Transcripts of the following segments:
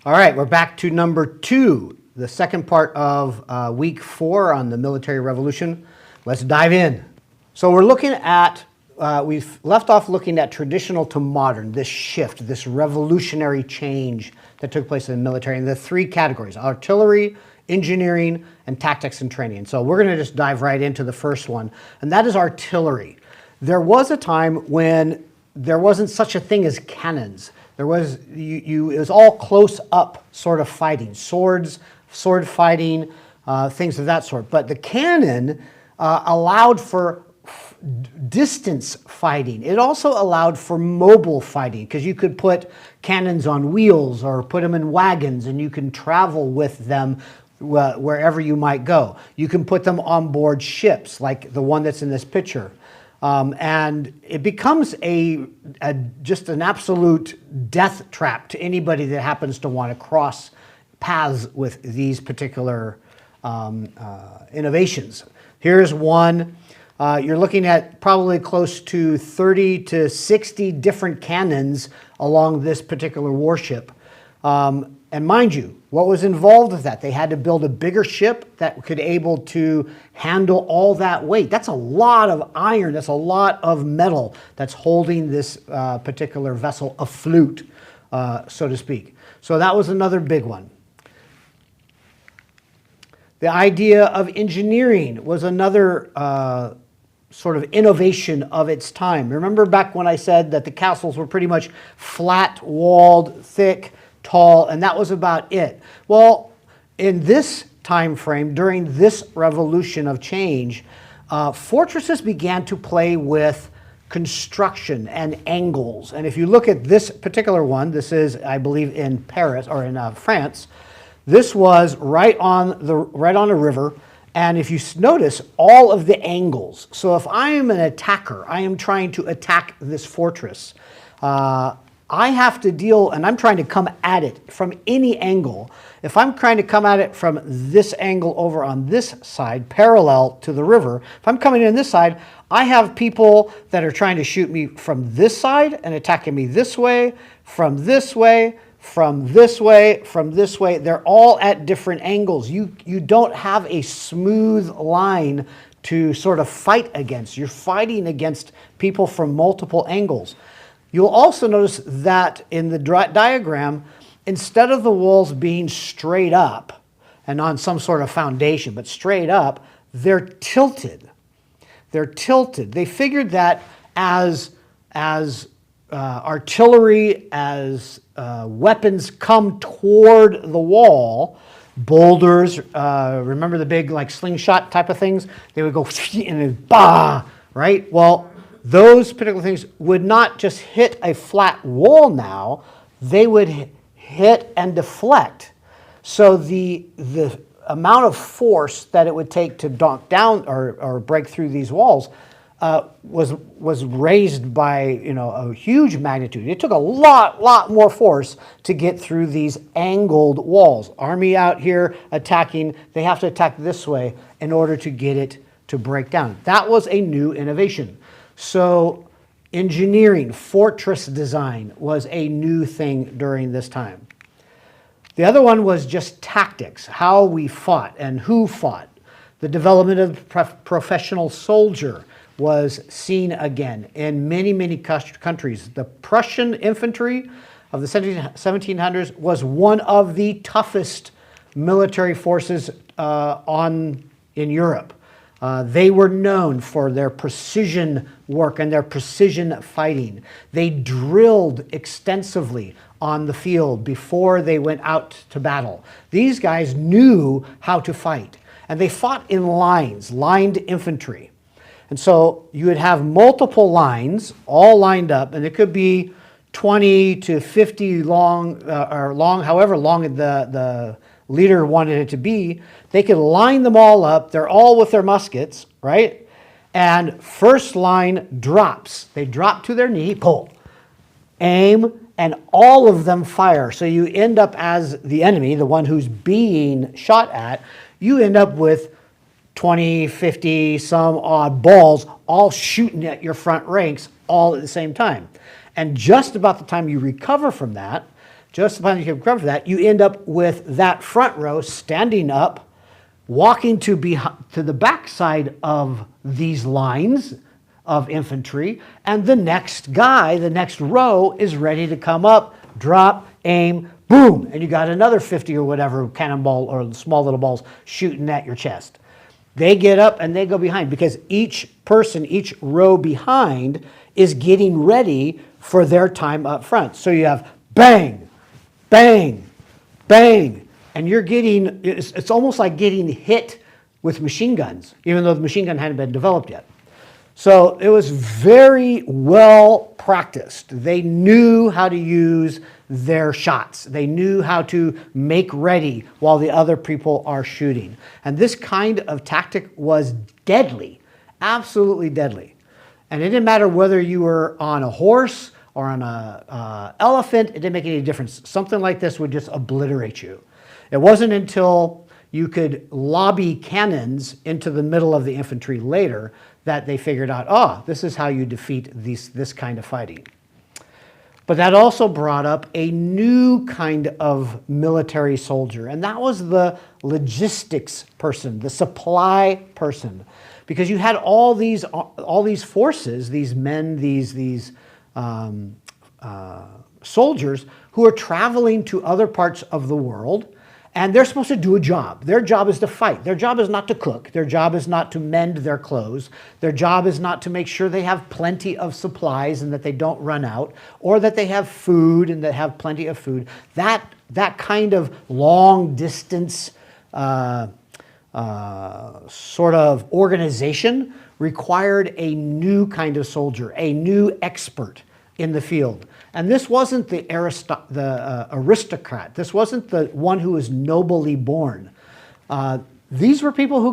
All right, we're back to number 2, the second part of week 4 on the military revolution. Let's dive in. So we're looking at, we've left off looking at traditional to modern, this shift, this revolutionary change that took place in the military in the 3 categories: artillery, engineering, and tactics and training. And so we're going to just dive right into the first one, and that is artillery. There was a time when there wasn't such a thing as cannons. There was, it was all close up sort of fighting, sword fighting, things of that sort. But the cannon allowed for distance fighting. It also allowed for mobile fighting, because you could put cannons on wheels or put them in wagons, and you can travel with them wherever you might go. You can put them on board ships, like the one that's in this picture. And it becomes just an absolute death trap to anybody that happens to want to cross paths with these particular innovations. Here's one. You're looking at probably close to 30 to 60 different cannons along this particular warship. And mind you, what was involved with that? They had to build a bigger ship that could able to handle all that weight. That's a lot of iron. That's a lot of metal that's holding this particular vessel afloat, so to speak. So that was another big one. The idea of engineering was another sort of innovation of its time. Remember back when I said that the castles were pretty much flat-walled, thick, tall, and that was about it. Well, in this time frame, during this revolution of change, fortresses began to play with construction and angles. And if you look at this particular one, this is, I believe, in Paris or in France. This was right on a river. And if you notice all of the angles, so if I am an attacker, I am trying to attack this fortress, I have to deal, and I'm trying to come at it from any angle. If I'm trying to come at it from this angle over on this side, parallel to the river, if I'm coming in this side, I have people that are trying to shoot me from this side and attacking me this way, from this way, from this way, from this way. They're all at different angles. You don't have a smooth line to sort of fight against. You're fighting against people from multiple angles. You'll also notice that in the diagram, instead of the walls being straight up and on some sort of foundation, but straight up, they're tilted. They're tilted. They figured that as artillery, as weapons come toward the wall, boulders, remember the big like slingshot type of things? They would go and then bah, right? Well, those particular things would not just hit a flat wall now, they would hit and deflect. So the amount of force that it would take to knock down or break through these walls was raised by a huge magnitude. It took a lot more force to get through these angled walls. Army out here attacking, they have to attack this way in order to get it to break down. That was a new innovation. So engineering, fortress design was a new thing during this time. The other one was just tactics, how we fought and who fought. The development of professional soldier was seen again in many countries. The Prussian infantry of the 1700s was one of the toughest military forces in Europe. They were known for their precision work and their precision fighting. They drilled extensively on the field before they went out to battle. These guys knew how to fight, and they fought in lines, lined infantry. And so you would have multiple lines all lined up, and it could be 20 to 50 long, however long the leader wanted it to be. They could line them all up. They're all with their muskets, right? And first line drops. They drop to their knee, pull, aim, and all of them fire. So you end up as the enemy, the one who's being shot at, you end up with 20, 50, some odd balls all shooting at your front ranks all at the same time. And just about the time you recover from that, just upon you cover for that, you end up with that front row standing up, walking to the back side of these lines of infantry, and the next guy, the next row, is ready to come up, drop, aim, boom, and you got another 50 or whatever cannonball or small little balls shooting at your chest. They get up and they go behind because each person, each row behind is getting ready for their time up front. So you have bang, bang, bang, and you're getting, it's almost like getting hit with machine guns, even though the machine gun hadn't been developed yet. So it was very well practiced. They knew how to use their shots. They knew how to make ready while the other people are shooting. And this kind of tactic was deadly, absolutely deadly. And it didn't matter whether you were on a horse or on an elephant, it didn't make any difference. Something like this would just obliterate you. It wasn't until you could lobby cannons into the middle of the infantry later that they figured out, oh, this is how you defeat this kind of fighting. But that also brought up a new kind of military soldier, and that was the logistics person, the supply person. Because you had all these forces, these men, these soldiers who are traveling to other parts of the world, and they're supposed to do a job. Their job is to fight. Their job is not to cook. Their job is not to mend their clothes. Their job is not to make sure they have plenty of supplies and that they don't run out, or that they have food and that have plenty of food. That kind of long distance sort of organization required a new kind of soldier, a new expert in the field. And this wasn't the aristocrat. This wasn't the one who was nobly born. These were people who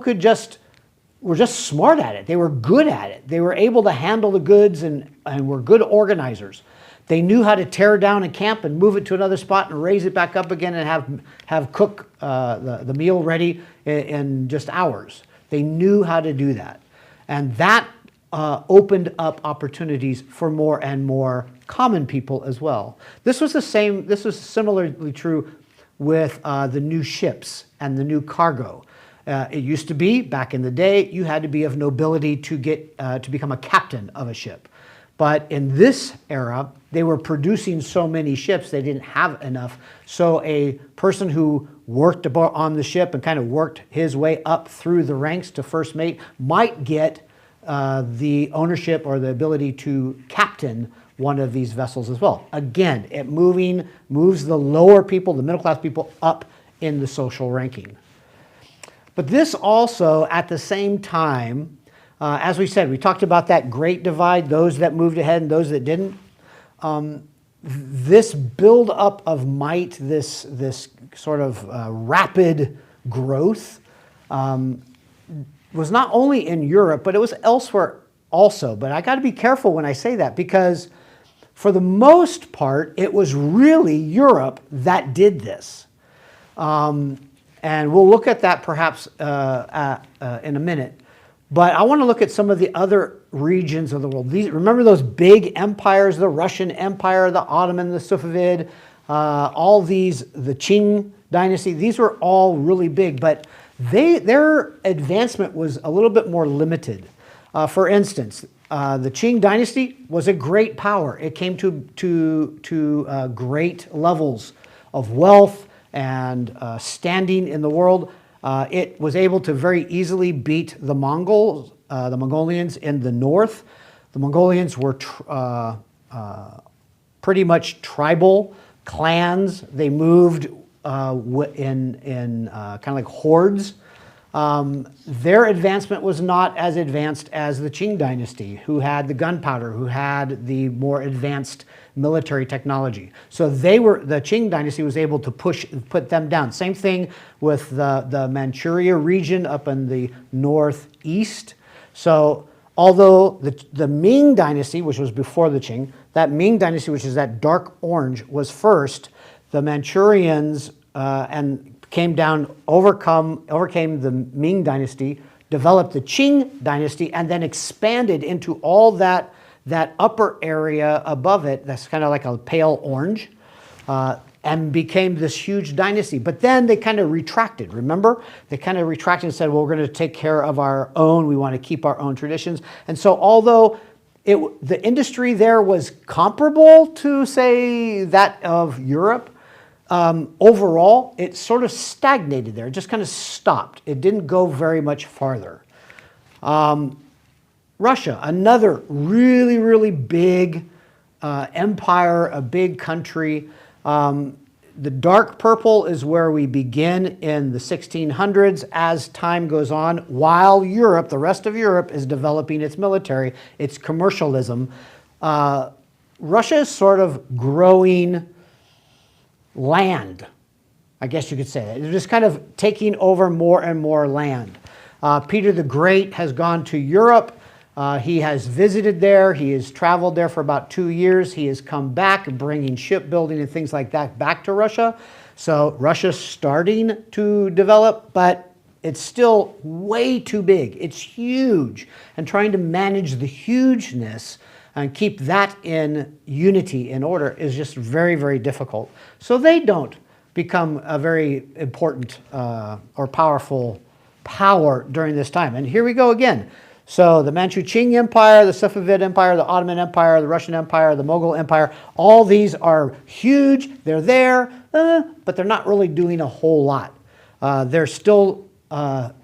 were just smart at it. They were good at it. They were able to handle the goods and were good organizers. They knew how to tear down a camp and move it to another spot and raise it back up again and have cook the meal ready in just hours. They knew how to do that. And that opened up opportunities for more and more common people as well. This was similarly true with the new ships and the new cargo. It used to be, back in the day, you had to be of nobility to become a captain of a ship. But in this era, they were producing so many ships, they didn't have enough. So a person who worked on the ship and kind of worked his way up through the ranks to first mate might get the ownership or the ability to captain one of these vessels as well. Again, it moves the lower people, the middle class people, up in the social ranking. But this also, at the same time, as we said, we talked about that great divide, those that moved ahead and those that didn't. This build-up of might, this sort of rapid growth, was not only in Europe, but it was elsewhere also. But I got to be careful when I say that, because for the most part, it was really Europe that did this. And we'll look at that perhaps in a minute. But I want to look at some of the other regions of the world. Remember those big empires, the Russian Empire, the Ottoman, the Safavid, the Qing dynasty. These were all really big, but their advancement was a little bit more limited. For instance, the Qing dynasty was a great power. It came to great levels of wealth and standing in the world. It was able to very easily beat the Mongols, the Mongolians in the north. The Mongolians were pretty much tribal clans. They moved in kind of like hordes. Their advancement was not as advanced as the Qing dynasty, who had the gunpowder, who had the more advanced military technology. So the Qing dynasty was able to put them down. Same thing with the Manchuria region up in the northeast. So although the Ming dynasty, which was before the Qing, that Ming dynasty, which is that dark orange, was first. The Manchurians came down, overcame the Ming dynasty, developed the Qing dynasty, and then expanded into all that upper area above it. That's kind of like a pale orange. and became this huge dynasty. But then they kind of retracted, remember? They kind of retracted and said, well, we're going to take care of our own. We want to keep our own traditions. And so although the industry there was comparable to, say, that of Europe, overall, it sort of stagnated there. It just kind of stopped. It didn't go very much farther. Russia, another really, really big empire, a big country. The dark purple is where we begin in the 1600s as time goes on, while Europe, the rest of Europe, is developing its military, its commercialism. Russia is sort of growing land, I guess you could say that. They're just kind of taking over more and more land. Peter the Great has gone to Europe. He has visited there. He has traveled there for about 2 years. He has come back, bringing shipbuilding and things like that back to Russia. So Russia's starting to develop, but it's still way too big. It's huge. And trying to manage the hugeness and keep that in unity, in order, is just very, very difficult. So they don't become a very important or powerful power during this time. And here we go again. So the Manchu Qing Empire, the Safavid Empire, the Ottoman Empire, the Russian Empire, the Mughal Empire, all these are huge. They're there, but they're not really doing a whole lot. They're still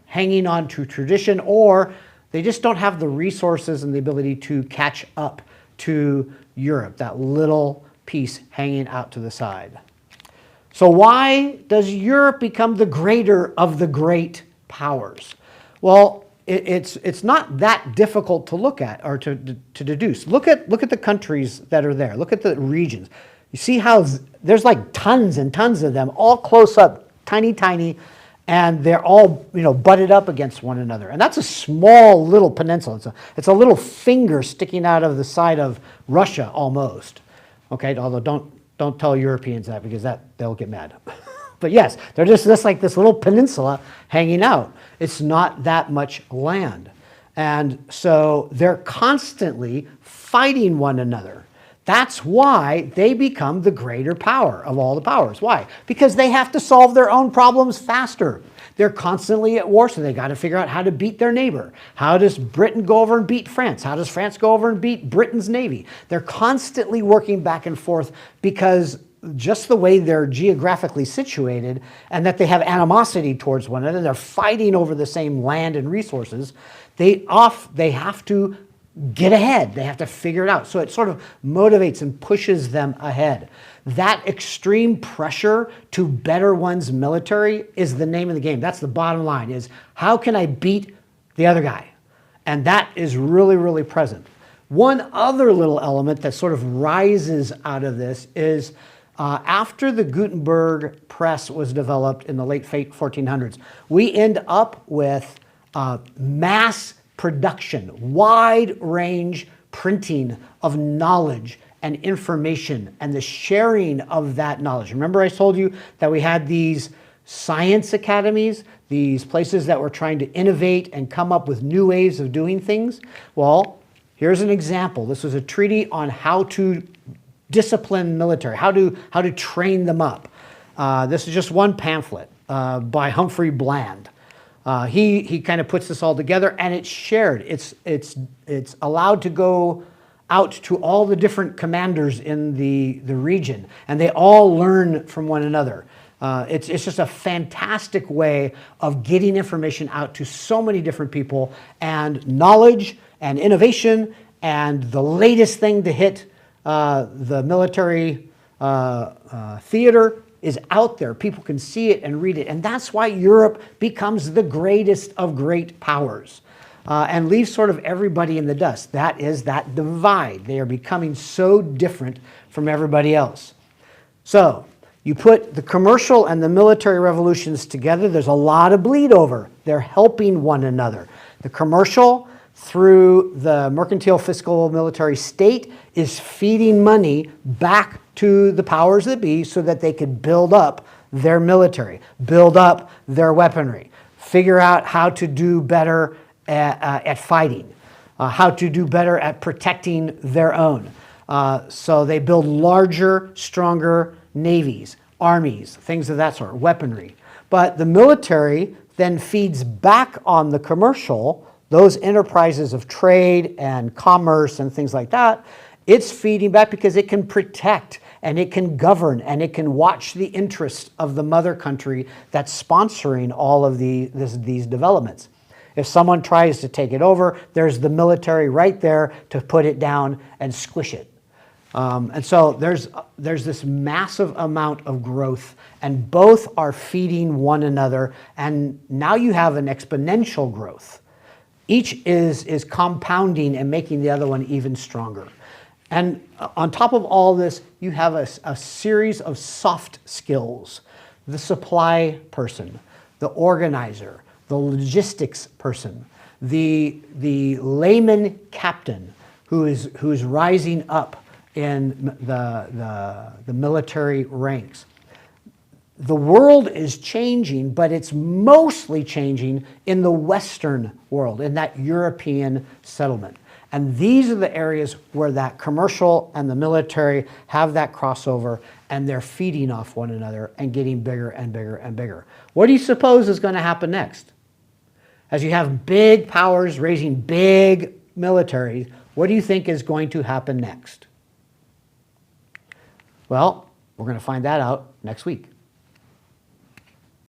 hanging on to tradition, or they just don't have the resources and the ability to catch up to Europe, that little piece hanging out to the side. So why does Europe become the greater of the great powers? Well, it's not that difficult to look at or to deduce. Look at the countries that are there. Look at the regions. You see how there's like tons and tons of them, all close up, tiny, tiny, and they're all, butted up against one another. And that's a small little peninsula. It's a little finger sticking out of the side of Russia almost. Okay, although don't tell Europeans that, because they'll get mad. But yes, they're just like this little peninsula hanging out. It's not that much land. And so they're constantly fighting one another. That's why they become the greater power of all the powers. Why? Because they have to solve their own problems faster. They're constantly at war, so they got to figure out how to beat their neighbor. How does Britain go over and beat France? How does France go over and beat Britain's navy? They're constantly working back and forth because just the way they're geographically situated, and that they have animosity towards one another, they're fighting over the same land and resources, they have to get ahead. They have to figure it out. So it sort of motivates and pushes them ahead. That extreme pressure to better one's military is the name of the game. That's the bottom line, is how can I beat the other guy? And that is really, really present. One other little element that sort of rises out of this is after the Gutenberg press was developed in the late 1400s, we end up with mass production, wide range printing of knowledge and information, and the sharing of that knowledge. Remember I told you that we had these science academies, these places that were trying to innovate and come up with new ways of doing things? Well, here's an example. This was a treaty on how to discipline military, how to train them up. This is just one pamphlet by Humphrey Bland. He kind of puts this all together, and it's shared. It's allowed to go out to all the different commanders in the region, and they all learn from one another. It's just a fantastic way of getting information out to so many different people, and knowledge and innovation and the latest thing to hit the military theater is out there. People can see it and read it. And that's why Europe becomes the greatest of great powers and leaves sort of everybody in the dust. That is that divide. They are becoming so different from everybody else. So you put the commercial and the military revolutions together, there's a lot of bleed over. They're helping one another. The commercial, through the mercantile fiscal military state, is feeding money back to the powers that be so that they could build up their military, build up their weaponry, figure out how to do better at fighting, how to do better at protecting their own. So they build larger, stronger navies, armies, things of that sort, weaponry. But the military then feeds back on the commercial, those enterprises of trade and commerce and things like that. It's feeding back because it can protect and it can govern and it can watch the interests of the mother country that's sponsoring all of these developments. If someone tries to take it over, there's the military right there to put it down and squish it. And so there's this massive amount of growth, and both are feeding one another, and now you have an exponential growth. Each is compounding and making the other one even stronger. And on top of all this, you have a series of soft skills. The supply person, the organizer, the logistics person, the layman captain who is rising up in the military ranks. The world is changing, but it's mostly changing in the Western world, in that European settlement. And these are the areas where that commercial and the military have that crossover, and they're feeding off one another and getting bigger and bigger and bigger. What do you suppose is going to happen next? As you have big powers raising big militaries, what do you think is going to happen next? Well, we're going to find that out next week.